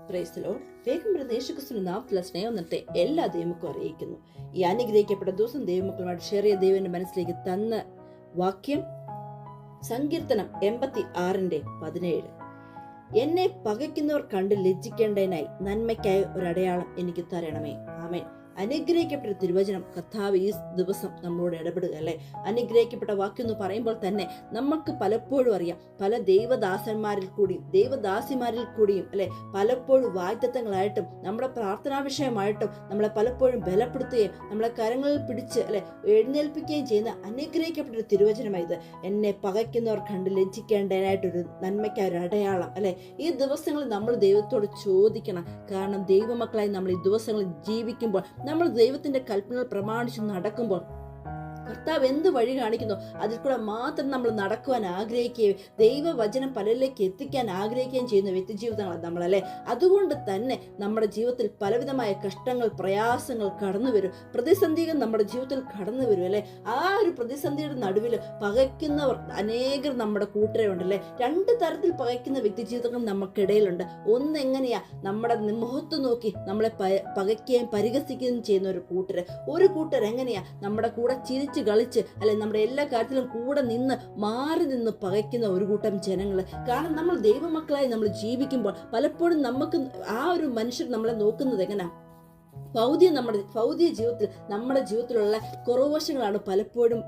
Praise the Lord. വേഗം വരുന്ന യേശുക്രിസ്തുവിന്റെ നാമത്തിലുള്ള സ്നേഹം നിർത്തി എല്ലാ ദൈവമക്കളും അറിയിക്കുന്നു. ഈ അനുഗ്രഹിക്കപ്പെട്ട ദിവസം ദൈവമക്കളുമായിട്ട് ഷെയർ ചെയ്ത ദൈവന്റെ മനസ്സിലേക്ക് തന്ന വാക്യം സങ്കീർത്തനം 86:17. എന്നെ പകയ്ക്കുന്നവർ കണ്ട് ലജ്ജിക്കേണ്ടതിനായി നന്മയ്ക്കായി ഒരു അടയാളം എനിക്ക് തരണമേ. ആമേൻ. അനുഗ്രഹിക്കപ്പെട്ട തിരുവചനം കർത്താവ് ഈ ദിവസം നമ്മളോട് ഇടപെടുക അല്ലെ. അനുഗ്രഹിക്കപ്പെട്ട വാക്യം എന്ന് പറയുമ്പോൾ തന്നെ നമുക്ക് പലപ്പോഴും അറിയാം, പല ദൈവദാസന്മാരിൽ കൂടിയും ദൈവദാസിമാരിൽ കൂടിയും അല്ലെ പലപ്പോഴും വാഗ്ദത്തങ്ങളായിട്ടും നമ്മുടെ പ്രാർത്ഥനാ വിഷയമായിട്ടും നമ്മളെ പലപ്പോഴും ബലപ്പെടുത്തുകയും നമ്മളെ കരങ്ങളിൽ പിടിച്ച് അല്ലെ എഴുന്നേൽപ്പിക്കുകയും ചെയ്യുന്ന അനുഗ്രഹിക്കപ്പെട്ട ഒരു തിരുവചനമായത്. എന്നെ പകയ്ക്കുന്നവർ കണ്ട് ലജ്ജിക്കേണ്ടതിനായിട്ടൊരു നന്മയ്ക്കായ ഒരു അടയാളം അല്ലെ. ഈ ദിവസങ്ങളിൽ നമ്മൾ ദൈവത്തോട് ചോദിക്കണം. കാരണം ദൈവമക്കളായി നമ്മൾ ഈ ദിവസങ്ങളിൽ ജീവിക്കുമ്പോൾ, നമ്മൾ ദൈവത്തിന്റെ കൽപ്പനകൾ പ്രമാണിച്ച് നടക്കുമ്പോൾ കർത്താവ് എന്ത് വഴി കാണിക്കുന്നു അതിൽ കൂടെ മാത്രം നമ്മൾ നടക്കുവാൻ ആഗ്രഹിക്കുകയും ദൈവവചനം പലരിലേക്ക് എത്തിക്കാൻ ആഗ്രഹിക്കുകയും ചെയ്യുന്ന വ്യക്തിജീവിതങ്ങളാണ് നമ്മളല്ലേ. അതുകൊണ്ട് തന്നെ നമ്മുടെ ജീവിതത്തിൽ പലവിധമായ കഷ്ടങ്ങൾ, പ്രയാസങ്ങൾ കടന്നു വരും, പ്രതിസന്ധികൾ നമ്മുടെ ജീവിതത്തിൽ കടന്നു വരും അല്ലെ. ആ ഒരു പ്രതിസന്ധിയുടെ നടുവിൽ പകയ്ക്കുന്നവർ അനേകർ നമ്മുടെ കൂട്ടരെ ഉണ്ടല്ലേ. രണ്ട് തരത്തിൽ പകയ്ക്കുന്ന വ്യക്തിജീവിതങ്ങൾ നമുക്കിടയിലുണ്ട്. ഒന്ന് എങ്ങനെയാ, നമ്മുടെ മുഖത്ത് നോക്കി നമ്മളെ പകയ്ക്കുകയും പരിഹസിക്കുകയും ചെയ്യുന്ന ഒരു കൂട്ടര്. ഒരു കൂട്ടർ എങ്ങനെയാ, നമ്മുടെ കൂടെ ചിരിച്ച് കളിച്ച് അല്ലെ നമ്മുടെ എല്ലാ കാര്യത്തിലും കൂടെ നിന്ന് മാറി നിന്ന് പകയ്ക്കുന്ന ഒരു കൂട്ടം ജനങ്ങൾ. കാരണം നമ്മൾ ദൈവമക്കളായി നമ്മൾ ജീവിക്കുമ്പോൾ പലപ്പോഴും നമുക്ക് ആ ഒരു മനുഷ്യർ നമ്മളെ നോക്കുന്നത് എങ്ങനെ, ഭൗതിക ജീവിതത്തിൽ നമ്മുടെ ജീവിതത്തിലുള്ള കുറവശങ്ങളാണ് പലപ്പോഴും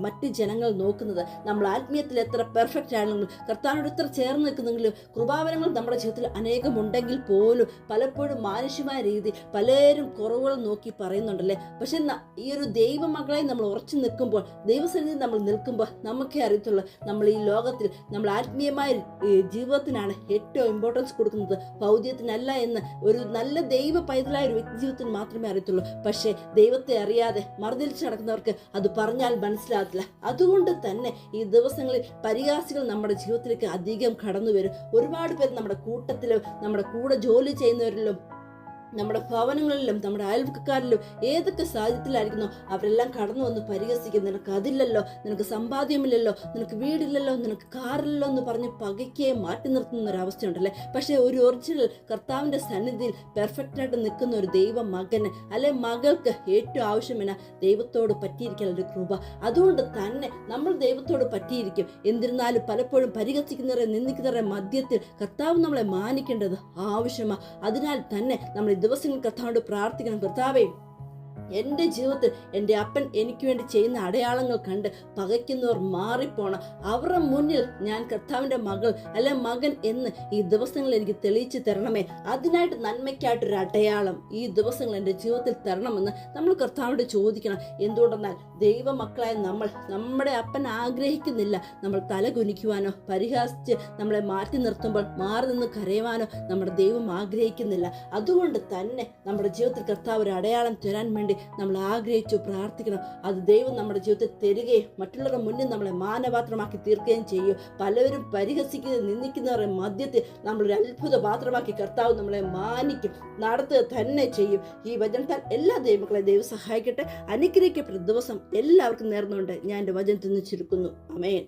മറ്റ് ജനങ്ങൾ നോക്കുന്നത്. നമ്മൾ ആത്മീയത്തിൽ എത്ര പെർഫെക്റ്റ് ആണെങ്കിലും, കർത്താവിനോട് എത്ര ചേർന്ന് നിൽക്കുന്നെങ്കിലും, കൃപാവരങ്ങൾ നമ്മുടെ ജീവിതത്തിൽ അനേകം ഉണ്ടെങ്കിൽ പോലും പലപ്പോഴും മാനുഷ്യമായ രീതിയിൽ പലരും കുറവുകൾ നോക്കി പറയുന്നുണ്ടല്ലേ. പക്ഷെ ഈ ഒരു ദൈവമകളായി നമ്മൾ ഉറച്ചു നിൽക്കുമ്പോൾ, ദൈവസന്നിധിയിൽ നമ്മൾ നിൽക്കുമ്പോൾ നമുക്കേ അറിയത്തുള്ളൂ, നമ്മൾ ഈ ലോകത്തിൽ നമ്മൾ ആത്മീയമായ ജീവിതത്തിനാണ് ഏറ്റവും ഇമ്പോർട്ടൻസ് കൊടുക്കുന്നത്, ഭൗതികത്തിനല്ല എന്ന് ഒരു നല്ല ദൈവ പൈതലായ ഒരു വ്യക്തി ജീവിതത്തിന് മാത്രമേ അറിയത്തുള്ളൂ. പക്ഷേ ദൈവത്തെ അറിയാതെ മറുതിരിച്ച് നടക്കുന്നവർക്ക് അത് പറഞ്ഞാൽ മനസ്സിലാകില്ല. അതുകൊണ്ട് തന്നെ ഈ ദിവസങ്ങളിൽ പരിഹാസികൾ നമ്മുടെ ജീവിതത്തിലേക്ക് അധികം കടന്നു വരും. ഒരുപാട് പേർ നമ്മുടെ കൂട്ടത്തിലും നമ്മുടെ കൂടെ ജോലി ചെയ്യുന്നവരിലും നമ്മുടെ ഭവനങ്ങളിലും നമ്മുടെ അയൽവക്കക്കാരിലും ഏതൊക്കെ സാഹചര്യത്തിലായിരിക്കുന്നോ അവരെല്ലാം കടന്നു വന്ന് പരിഹസിക്കും. നിനക്ക് അതില്ലല്ലോ, നിനക്ക് സമ്പാദ്യമില്ലല്ലോ, നിനക്ക് വീടില്ലല്ലോ, നിനക്ക് കാറില്ലല്ലോ എന്ന് പറഞ്ഞ് പകയ്ക്കുകയും മാറ്റി നിർത്തുന്ന ഒരു അവസ്ഥയുണ്ടല്ലേ. പക്ഷെ ഒരു ഒറിജിനൽ കർത്താവിന്റെ സന്നിധിയിൽ പെർഫെക്റ്റായിട്ട് നിൽക്കുന്ന ഒരു ദൈവ മകന് അല്ലെ മകൾക്ക് ഏറ്റവും ആവശ്യമെന്ന ദൈവത്തോട് പറ്റിയിരിക്കാൻ ഒരു കൃപ. അതുകൊണ്ട് തന്നെ നമ്മൾ ദൈവത്തോട് പറ്റിയിരിക്കും. എന്നിരുന്നാലും പലപ്പോഴും പരിഹസിക്കുന്നവരെ നിന്ദിക്കുന്നവരുടെ മധ്യത്തിൽ കർത്താവ് നമ്മളെ മാനിക്കേണ്ടത് ആവശ്യമാണ്. അതിനാൽ തന്നെ നമ്മൾ ദിവസങ്ങൾ കർത്താവോട് പ്രാർത്ഥിക്കണം. കർത്താവേ, എൻ്റെ ജീവിതത്തിൽ എൻ്റെ അപ്പൻ എനിക്ക് വേണ്ടി ചെയ്യുന്ന അടയാളങ്ങൾ കണ്ട് പകയ്ക്കുന്നവർ മാറിപ്പോണം. അവരുടെ മുന്നിൽ ഞാൻ കർത്താവിൻ്റെ മകൾ അല്ലെ മകൻ എന്ന് ഈ ദിവസങ്ങളിൽ എനിക്ക് തെളിയിച്ച് തരണമേ. അതിനായിട്ട് നന്മയ്ക്കായിട്ടൊരു അടയാളം ഈ ദിവസങ്ങൾ എൻ്റെ ജീവിതത്തിൽ തരണമെന്ന് നമ്മൾ കർത്താവിനോട് ചോദിക്കണം. എന്തുകൊണ്ടെന്നാൽ ദൈവമക്കളായ നമ്മൾ, നമ്മുടെ അപ്പൻ ആഗ്രഹിക്കുന്നില്ല നമ്മൾ തല കുനിക്കുവാനോ പരിഹാസിച്ച് നമ്മളെ മാറ്റി നിർത്തുമ്പോൾ മാറി നിന്ന് കരയുവാനോ നമ്മുടെ ദൈവം ആഗ്രഹിക്കുന്നില്ല. അതുകൊണ്ട് തന്നെ നമ്മുടെ ജീവിതത്തിൽ കർത്താവ് ഒരു അടയാളം തരാൻ വേണ്ടി നമ്മൾ ആഗ്രഹിച്ചു പ്രാർത്ഥിക്കണം. അത് ദൈവം നമ്മുടെ ജീവിതത്തിൽ തരികയും മറ്റുള്ളവരുടെ മുന്നിൽ നമ്മളെ മാനപാത്രമാക്കി തീർക്കുകയും ചെയ്യും. പലവരും പരിഹസിക്കുകയും നിന്ദിക്കുന്നവരുടെ മധ്യത്തിൽ നമ്മളൊരു അത്ഭുത പാത്രമാക്കി കർത്താവ് നമ്മളെ മാനിക്കും, നടത്തുക തന്നെ ചെയ്യും. ഈ വചനത്താൽ എല്ലാ ദൈവമക്കളെ ദൈവം സഹായിക്കട്ടെ. അനുഗ്രഹിക്കപ്പെട്ട ദിവസം എല്ലാവർക്കും നേർന്നുകൊണ്ട് ഞാൻ എൻ്റെ വചനത്തിൽ നിന്ന് ചുരുക്കുന്നു. ആമേൻ.